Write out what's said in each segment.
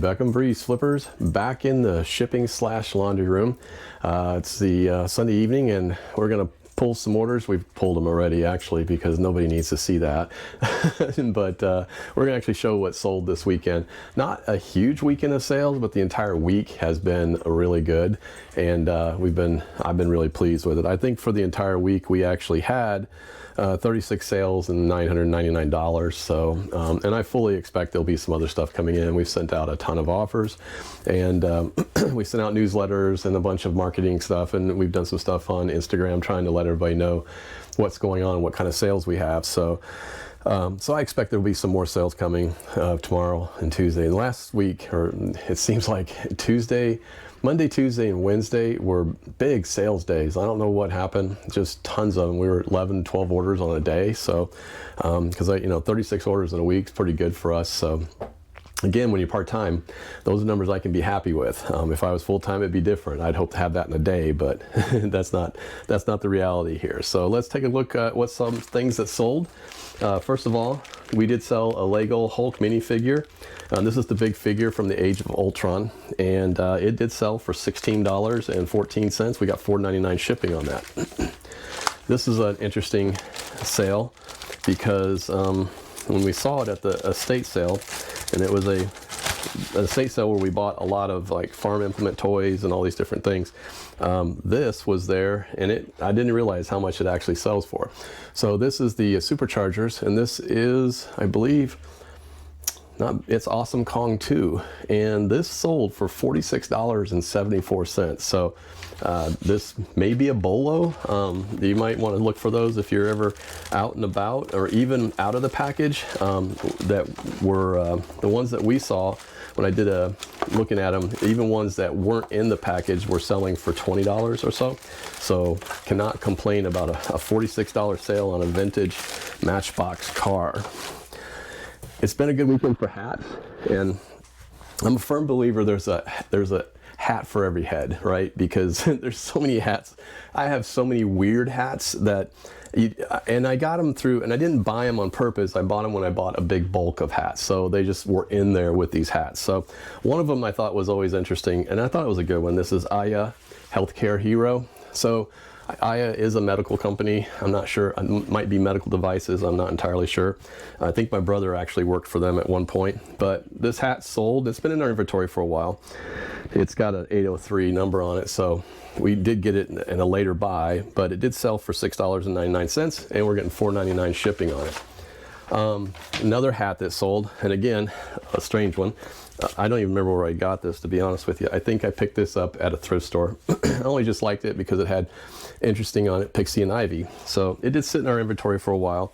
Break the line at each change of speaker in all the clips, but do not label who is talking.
Beckham Breeze Flippers back in the shipping / laundry room. It's the Sunday evening and we're gonna pull some orders. We've pulled them already actually because nobody needs to see that. But we're gonna actually show what sold this weekend. Not a huge weekend of sales, but the entire week has been really good, and I've been really pleased with it. I think for the entire week we actually had 36 sales and $999. So, and I fully expect there'll be some other stuff coming in. We've sent out a ton of offers, and we sent out newsletters and a bunch of marketing stuff, and we've done some stuff on Instagram trying to let everybody know what's going on, what kind of sales we have. So, so I expect there'll be some more sales coming tomorrow and Tuesday. And last week, or it seems like Monday, Tuesday, and Wednesday were big sales days. I don't know what happened, just tons of them. We were 11, 12 orders on a day. So, because 36 orders in a week is pretty good for us. So again, when you're part-time, those are numbers I can be happy with. If I was full-time, it'd be different. I'd hope to have that in a day, but that's not the reality here. So let's take a look at what some things that sold. First of all, we did sell a Lego Hulk minifigure. This is the big figure from the Age of Ultron, and it did sell for $16.14. We got $4.99 shipping on that. This is an interesting sale because when we saw it at the estate sale, and it was an estate sale where we bought a lot of like farm implement toys and all these different things. This was there, and I didn't realize how much it actually sells for. So this is the Superchargers, and this is, I believe, it's Awesome Kong 2, and this sold for $46.74. So this may be a bolo. You might want to look for those if you're ever out and about, or even out of the package. That were the ones that we saw when I did looking at them. Even ones that weren't in the package were selling for $20 or so. So cannot complain about a $46 sale on a vintage Matchbox car. It's been a good weekend for hats, and I'm a firm believer there's a hat for every head, right? Because there's so many hats. I have so many weird hats that, and I got them through, and I didn't buy them on purpose. I bought them when I bought a big bulk of hats. So they just were in there with these hats. So one of them I thought was always interesting, and I thought it was a good one. This is Aya Healthcare Hero. So Aya is a medical company. I'm not sure. It might be medical devices. I'm not entirely sure. I think my brother actually worked for them at one point. But this hat sold. It's been in our inventory for a while. It's got an 803 number on it, so we did get it in a later buy. But it did sell for $6.99, and we're getting $4.99 shipping on it. Another hat that sold, and again, a strange one. I don't even remember where I got this, to be honest with you. I think I picked this up at a thrift store. I only just liked it because it had interesting on it, Pixie and Ivy. So it did sit in our inventory for a while.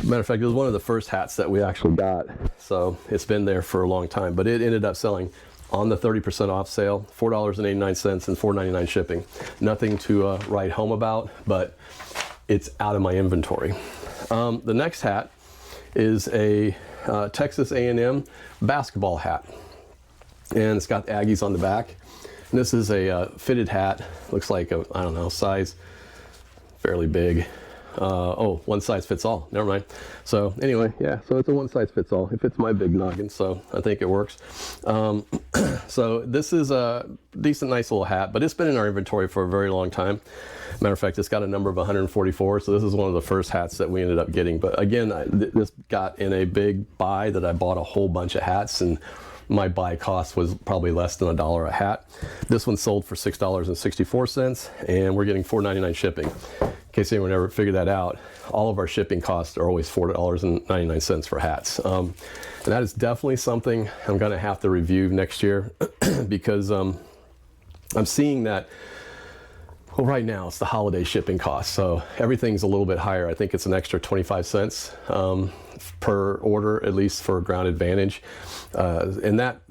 Matter of fact, it was one of the first hats that we actually got. So it's been there for a long time, but it ended up selling on the 30% off sale, $4.89 and $4.99 shipping. Nothing to write home about, but it's out of my inventory. The next hat is a Texas A&M basketball hat, and it's got the Aggies on the back. And this is a fitted hat. Looks like a, I don't know, size fairly big. Oh, one size fits all. Never mind. So anyway, yeah, so it's a one size fits all. It fits my big noggin, so I think it works. So this is a decent, nice little hat, but it's been in our inventory for a very long time. Matter of fact, it's got a number of 144, so this is one of the first hats that we ended up getting. But again, this got in a big buy that I bought a whole bunch of hats, and my buy cost was probably less than $1 a hat. This one sold for $6.64, and we're getting $4.99 shipping. In case anyone ever figured that out, all of our shipping costs are always $4.99 for hats. And that is definitely something I'm gonna have to review next year because I'm seeing that, well, right now it's the holiday shipping cost, so everything's a little bit higher. I think it's an extra 25 cents per order, at least for Ground Advantage. And that,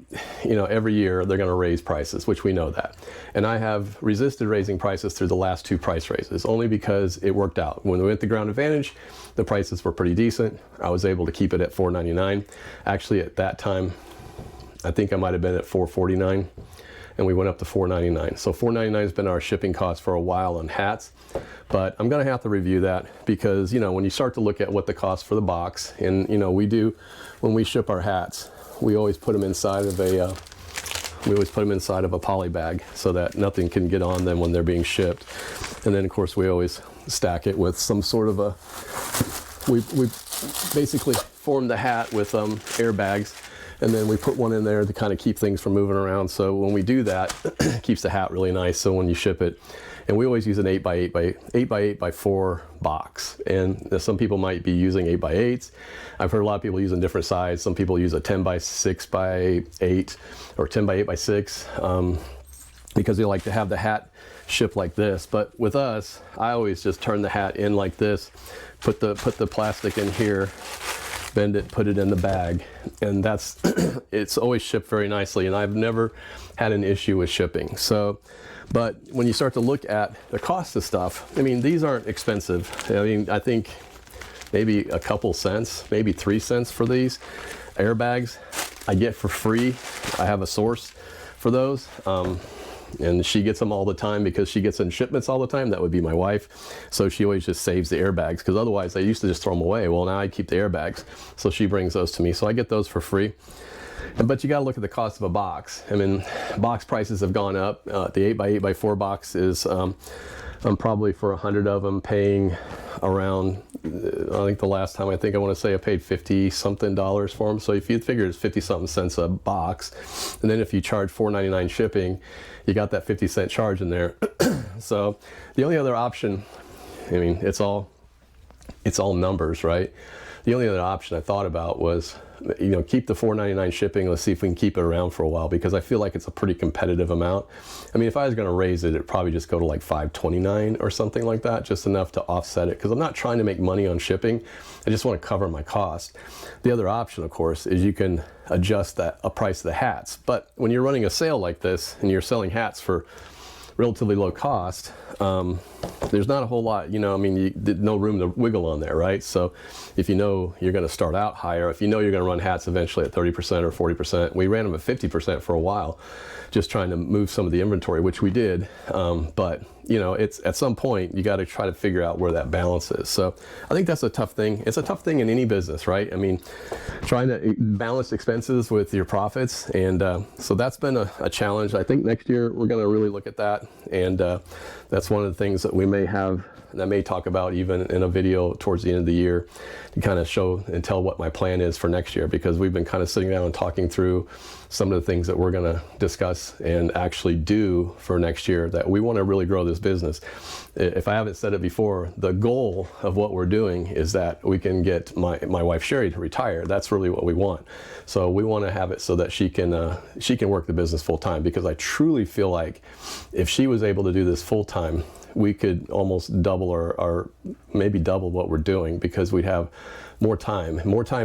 every year they're going to raise prices, which we know that. And I have resisted raising prices through the last 2 price raises, only because it worked out. When we went to Ground Advantage, the prices were pretty decent. I was able to keep it at $4.99. Actually, at that time, I think I might have been at $4.49. and we went up to $4.99. So $4.99 has been our shipping cost for a while on hats, but I'm gonna have to review that because, you know, when you start to look at what the cost for the box, and you know, we do, when we ship our hats, we always put them inside of a poly bag so that nothing can get on them when they're being shipped. And then of course we always stack it with some sort of a, we basically form the hat with airbags, and then we put one in there to kind of keep things from moving around. So when we do that, it keeps the hat really nice. So when you ship it, and we always use an 8x8x4 box. And some people might be using 8x8s. I've heard a lot of people using different size. Some people use a 10x6x8 or 10x8x6 because they like to have the hat shipped like this. But with us, I always just turn the hat in like this, put the plastic in here, bend it, put it in the bag, and that's it's always shipped very nicely, and I've never had an issue with shipping. So, but when you start to look at the cost of stuff, I mean, these aren't expensive. I mean, I think maybe a couple cents, maybe 3 cents for these airbags I get for free. I have a source for those. And she gets them all the time because she gets in shipments all the time. That would be my wife. So she always just saves the airbags, because otherwise I used to just throw them away. Well, now I keep the airbags. So she brings those to me. So I get those for free. But you got to look at the cost of a box. I mean, box prices have gone up. The 8x8x4 box is, I'm probably for 100 of them paying around, I think the last time, I want to say I paid $50 something for them. So if you figure it's 50 something cents a box, and then if you charge $4.99 shipping, you got that 50-cent charge in there. So the only other option, I mean, it's all numbers, right? The only other option I thought about was, you know, keep the $4.99 shipping. Let's see if we can keep it around for a while, because I feel like it's a pretty competitive amount. I mean, if I was going to raise it, it'd probably just go to like $5.29 or something like that, just enough to offset it, because I'm not trying to make money on shipping. I just want to cover my cost. The other option, of course, is you can adjust a price of the hats. But when you're running a sale like this and you're selling hats for relatively low cost, there's not a whole lot, you know, I mean, no room to wiggle on there, right? So if you know you're going to start out higher, if you know you're going to run hats eventually at 30% or 40%, we ran them at 50% for a while, just trying to move some of the inventory, which we did. But you know, it's at some point you got to try to figure out where that balance is. So I think that's a tough thing. It's a tough thing in any business, right? I mean, trying to balance expenses with your profits. And so that's been a challenge. I think next year we're going to really look at that. And that's one of the things that we may have, and I may talk about even in a video towards the end of the year, to kind of show and tell what my plan is for next year, because we've been kind of sitting down and talking through some of the things that we're going to discuss and actually do for next year, that we want to really grow this business. If I haven't said it before, the goal of what we're doing is that we can get my wife Sherry to retire. That's really what we want. So we want to have it so that she can work the business full time, because I truly feel like if she was able to do this full time, we could almost double or maybe double what we're doing, because we'd have more time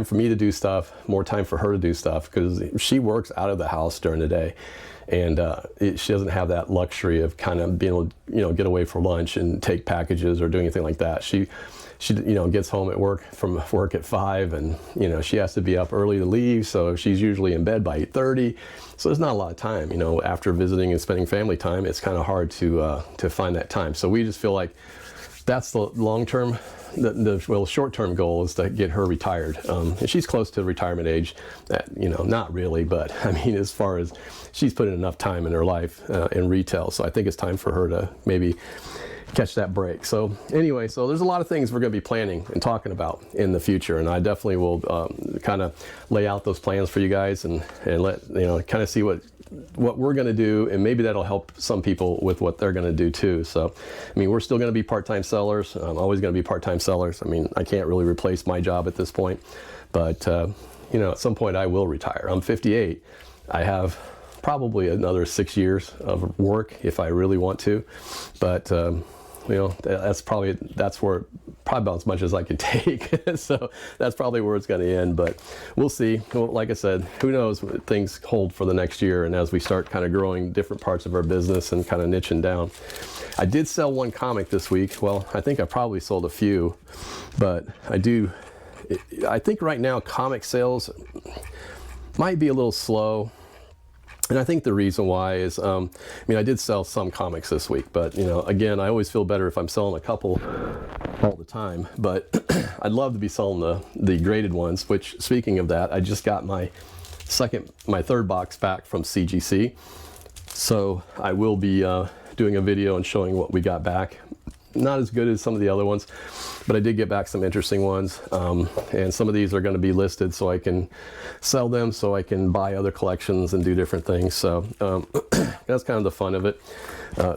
for me to do stuff, more time for her to do stuff, because she works out of the house during the day, and she doesn't have that luxury of kind of being able to, you know, get away for lunch and take packages or do anything like that. She you know, gets home from work at 5, and you know, she has to be up early to leave, so she's usually in bed by 8:30. So there's not a lot of time, you know, after visiting and spending family time. It's kind of hard to find that time. So we just feel like that's the long-term, well, short-term goal is to get her retired. And she's close to retirement age. You know, not really, but I mean, as far as she's put in enough time in her life in retail, so I think it's time for her to maybe catch that break. So anyway, so there's a lot of things we're going to be planning and talking about in the future, and I definitely will kind of lay out those plans for you guys and let you know, kind of see what we're going to do, and maybe that'll help some people with what they're going to do too. So I mean, we're still going to be part-time sellers. I'm always going to be part-time sellers. I mean, I can't really replace my job at this point, but you know, at some point I will retire. I'm 58. I have probably another 6 years of work if I really want to, but you know, that's probably about as much as I can take. So that's probably where it's going to end, but we'll see. Well, like I said, who knows what things hold for the next year, and as we start kind of growing different parts of our business and kind of niching down. I did sell one comic this week. Well, I think I probably sold a few, but I think right now comic sales might be a little slow. And I think the reason why is, I mean, I did sell some comics this week, but, you know, again, I always feel better if I'm selling a couple all the time. But I'd love to be selling the graded ones, which, speaking of that, I just got my third box back from CGC. So I will be doing a video and showing what we got back. Not as good as some of the other ones, but I did get back some interesting ones, and some of these are going to be listed so I can sell them, so I can buy other collections and do different things. So that's kind of the fun of it,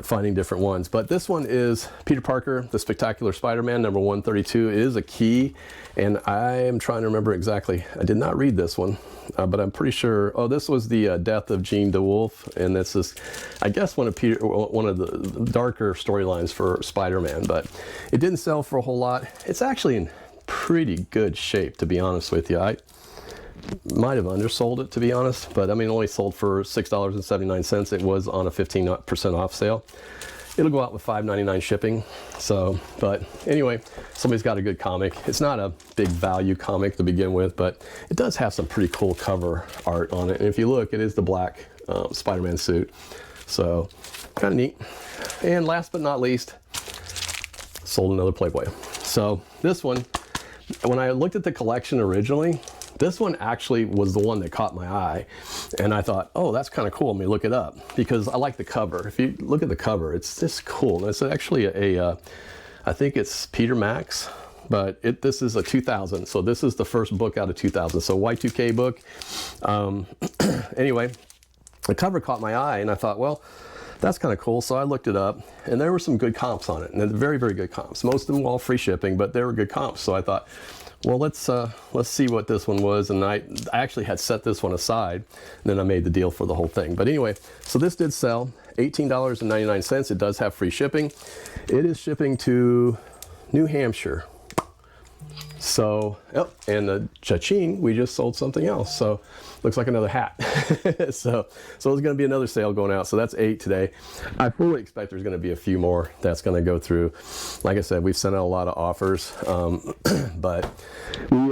finding different ones. But this one is Peter Parker, The Spectacular Spider-Man, number 132. It is a key, and I am trying to remember exactly. I did not read this one, but I'm pretty sure. Oh, this was the death of Jean DeWolf, and this is, I guess, one of the darker storylines for Spider-Man. But it didn't sell for a whole lot. It's actually in pretty good shape, to be honest with you. I might have undersold it, to be honest, but I mean, it only sold for $6.79. It was on a 15% off sale. It'll go out with $5.99 shipping. So, but anyway, somebody's got a good comic. It's not a big value comic to begin with, but it does have some pretty cool cover art on it. And if you look, it is the black Spider-Man suit. So, kind of neat. And last but not least, sold another Playboy. So this one, when I looked at the collection originally, this one actually was the one that caught my eye, and I thought, oh, that's kind of cool. Let me look it up, because I like the cover. If you look at the cover, it's just cool. It's actually I think it's Peter Max, but this is a 2000. So this is the first book out of 2000. So Y2K book. Anyway, the cover caught my eye, and I thought, well, that's kind of cool. So I looked it up, and there were some good comps on it, and very, very good comps. Most of them all free shipping, but they were good comps. So I thought, well, let's see what this one was. And I actually had set this one aside, and then I made the deal for the whole thing. But anyway, so this did sell, $18.99. It does have free shipping. It is shipping to New Hampshire. So, yep, and the cha-ching, we just sold something else. So, looks like another hat. so there's going to be another sale going out. So that's 8 today. I fully expect there's going to be a few more that's going to go through. Like I said, we've sent out a lot of offers, but we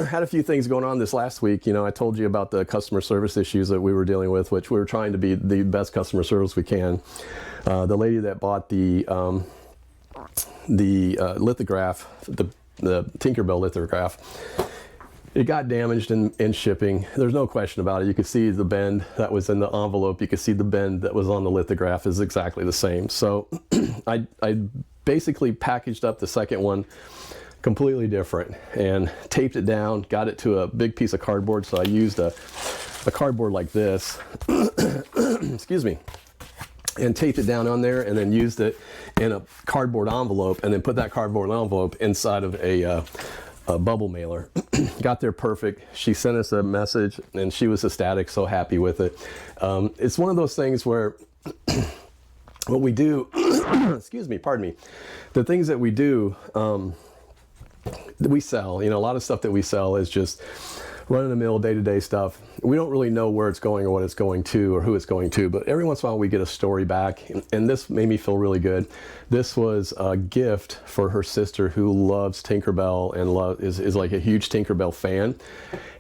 had a few things going on this last week. You know, I told you about the customer service issues that we were dealing with, which we were trying to be the best customer service we can. The lady that bought the lithograph, the Tinkerbell lithograph, it got damaged in shipping. There's no question about it. You could see the bend that was in the envelope. You could see the bend that was on the lithograph is exactly the same. So I basically packaged up the second one completely different and taped it down, got it to a big piece of cardboard. So I used a cardboard like this, excuse me, and taped it down on there, and then used it in a cardboard envelope, and then put that cardboard envelope inside of a bubble mailer. Got there perfect. She sent us a message, and she was ecstatic, so happy with it. It's one of those things where what we do, excuse me, pardon me, the things that we do, that we sell, you know, a lot of stuff that we sell is just run-of-the-mill, day-to-day stuff. We don't really know where it's going or what it's going to or who it's going to, but every once in a while we get a story back, and this made me feel really good. This was a gift for her sister who loves Tinkerbell and is like a huge Tinkerbell fan.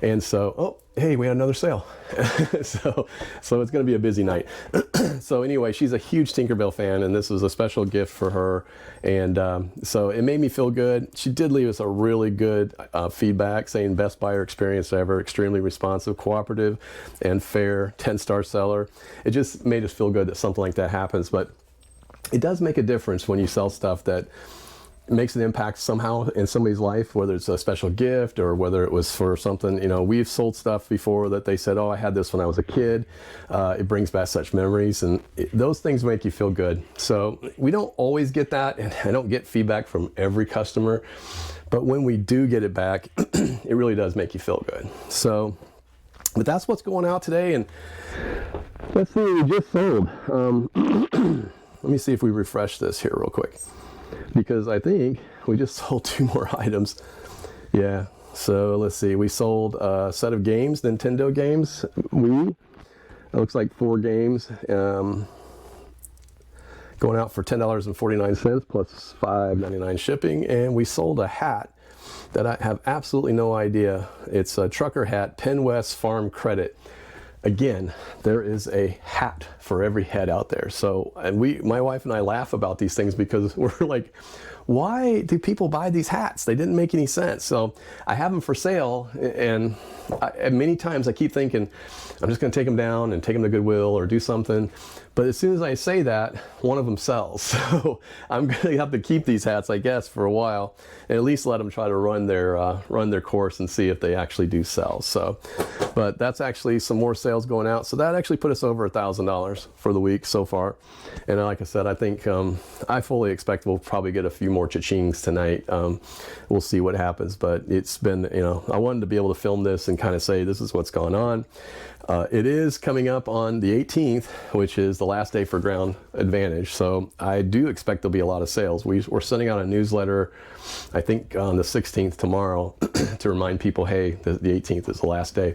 And so, oh, hey, we had another sale. so it's going to be a busy night. So anyway, she's a huge Tinkerbell fan, and this was a special gift for her. And so it made me feel good. She did leave us a really good feedback, saying best buyer experience ever, extremely responsive, cooperative, and fair, 10-star seller. It just made us feel good that something like that happens. But it does make a difference when you sell stuff that makes an impact somehow in somebody's life, whether it's a special gift or whether it was for something. You know, we've sold stuff before that they said, oh, I had this when I was a kid. It brings back such memories, and those things make you feel good. So we don't always get that, and I don't get feedback from every customer, but when we do get it back, it really does make you feel good. So, but that's what's going out today. And let's see, we just sold. Let me see if we refresh this here real quick, because I think we just sold 2 more items. Yeah, so let's see. We sold a set of games, Nintendo games. It looks like 4 games, going out for $10.49 plus $5.99 shipping. And we sold a hat that I have absolutely no idea. It's a trucker hat, Penn West Farm Credit. again, there is a hat for every head out there. So, and my wife and I laugh about these things because we're like, why do people buy these hats? They didn't make any sense. So I have them for sale, and many times I keep thinking, I'm just going to take them down and take them to Goodwill or do something. But as soon as I say that, one of them sells. So I'm going to have to keep these hats, I guess, for a while, and at least let them try to run their course and see if they actually do sell. So, but that's actually some more sales going out. So that actually put us over $1,000 for the week so far. And like I said, I think I fully expect we'll probably get a few more cha-chings tonight. We'll see what happens. But it's been, I wanted to be able to film this and kind of say this is what's gone on. It is coming up on the 18th, which is the last day for Ground Advantage. So I do expect there'll be a lot of sales. We're sending out a newsletter, I think on the 16th tomorrow, to remind people, hey, the 18th is the last day.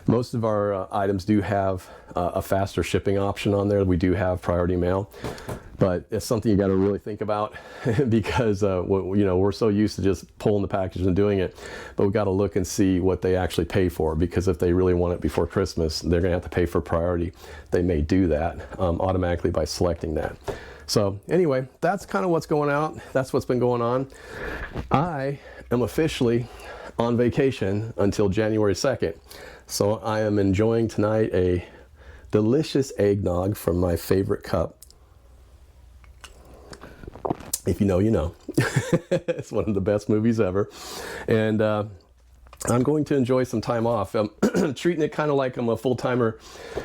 Most of our items do have a faster shipping option on there. We do have priority mail, but it's something you got to really think about because we're so used to just pulling the package and doing it, but we got to look and see what they actually pay for, because if they really want it before Christmas, they're going to have to pay for priority. They may do that automatically by selecting that. So anyway, that's kind of what's going out. That's what's been going on. I am officially on vacation until January 2nd. So I am enjoying tonight a delicious eggnog from my favorite cup. If you know, you know. It's one of the best movies ever. And I'm going to enjoy some time off. I'm treating it kind of like I'm a full-timer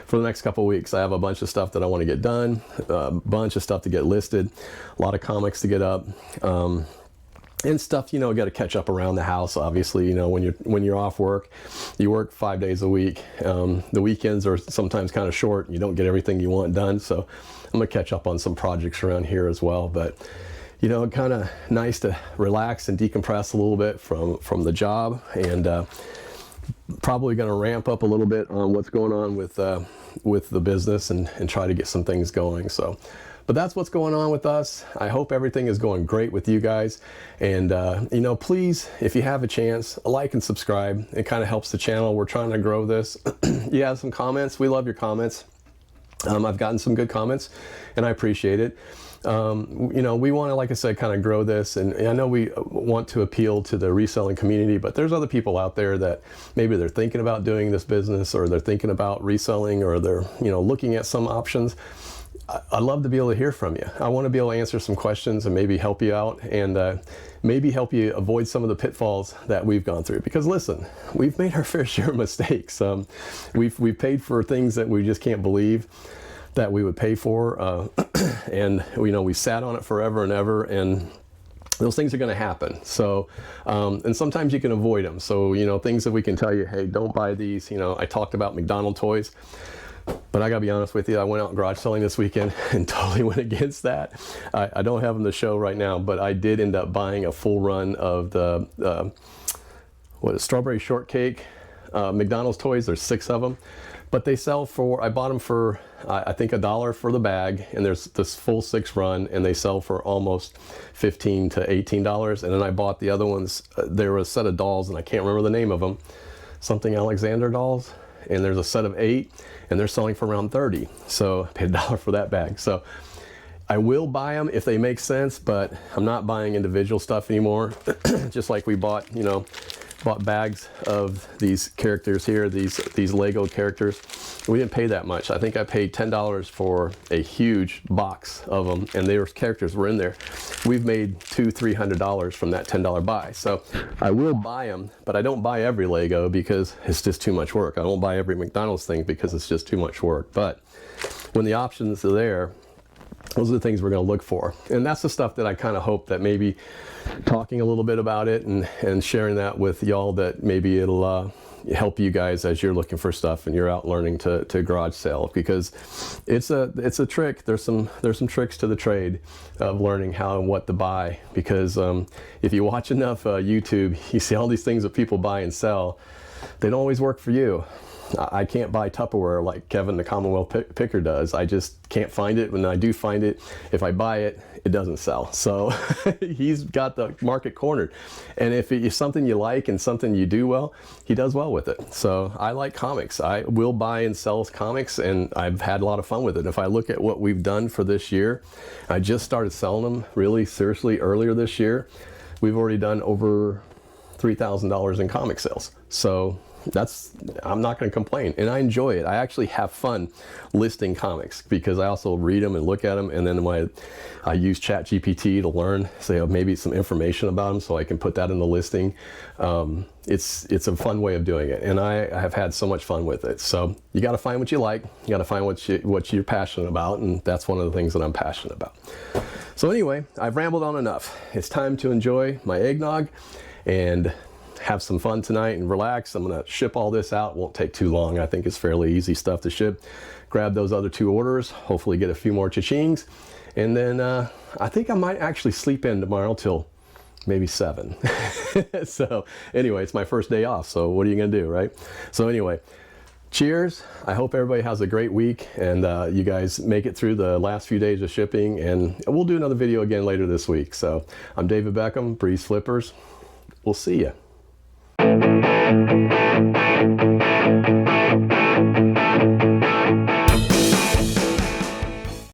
for the next couple of weeks. I have a bunch of stuff that I want to get done, a bunch of stuff to get listed, a lot of comics to get up. And stuff, got to catch up around the house. Obviously, when you're off work, you work 5 days a week. The weekends are sometimes kind of short, and you don't get everything you want done. So I'm gonna catch up on some projects around here as well. But kind of nice to relax and decompress a little bit from the job, and probably going to ramp up a little bit on what's going on with the business and try to get some things going. So. But that's what's going on with us. I hope everything is going great with you guys. And, please, if you have a chance, like and subscribe. It kind of helps the channel. We're trying to grow this. You have some comments. We love your comments. I've gotten some good comments, and I appreciate it. We want to, like I said, kind of grow this. And I know we want to appeal to the reselling community, but there's other people out there that maybe they're thinking about doing this business, or they're thinking about reselling, or they're, looking at some options. I'd love to be able to hear from you. I want to be able to answer some questions and maybe help you out, and maybe help you avoid some of the pitfalls that we've gone through. Because listen, we've made our fair share of mistakes. We've paid for things that we just can't believe that we would pay for, and we sat on it forever and ever, and those things are going to happen. So, and sometimes you can avoid them. So, things that we can tell you, hey, don't buy these. I talked about McDonald's toys. But I gotta be honest with you, I went out garage selling this weekend and totally went against that. I don't have them to show right now, but I did end up buying a full run of the strawberry shortcake McDonald's toys. There's 6 of them, but they sell for, I bought them for I think $1 for the bag, and there's this full 6 run, and they sell for almost $15 to $18. And then I bought the other ones. There were a set of dolls, and I can't remember the name of them, something Alexander dolls, and there's a set of 8, and they're selling for around $30. So I paid $1 for that bag. So I will buy them if they make sense, but I'm not buying individual stuff anymore. Just like we bought bags of these characters here, these Lego characters. We didn't pay that much. I think I paid $10 for a huge box of them, and characters were in there. We've made $200-300 from that $10 buy. So I will buy them, but I don't buy every Lego because it's just too much work. I won't buy every McDonald's thing because it's just too much work. But when the options are there, those are the things we're going to look for. And that's the stuff that I kind of hope that maybe talking a little bit about it and sharing that with y'all, that maybe it'll help you guys as you're looking for stuff and you're out learning to garage sale, because it's a trick. There's some tricks to the trade of learning how and what to buy, because if you watch enough YouTube, you see all these things that people buy and sell. they don't always work for you. I can't buy Tupperware like Kevin the Commonwealth Picker does. I just can't find it. When I do find it, if I buy it, it doesn't sell. So he's got the market cornered. And if it's something you like and something you do well, he does well with it. So I like comics. I will buy and sell comics, and I've had a lot of fun with it. If I look at what we've done for this year, I just started selling them really seriously earlier this year. We've already done over $3,000 in comic sales. So I'm not going to complain, and I enjoy it. I actually have fun listing comics because I also read them and look at them, and then when I use ChatGPT to learn, say maybe some information about them, so I can put that in the listing. It's a fun way of doing it, and I have had so much fun with it. So you got to find what you like, you got to find what you're passionate about, and that's one of the things that I'm passionate about. So anyway, I've rambled on enough. It's time to enjoy my eggnog and have some fun tonight and relax. I'm gonna ship all this out. It won't take too long. I think it's fairly easy stuff to ship. Grab those other 2 orders, hopefully get a few more cha-chings, and then I think I might actually sleep in tomorrow till maybe 7. So anyway, it's my first day off, so what are you gonna do, right? So anyway, cheers. I hope everybody has a great week, and you guys make it through the last few days of shipping, and we'll do another video again later this week. So I'm David Beckham, Breeze Flippers. We'll see ya.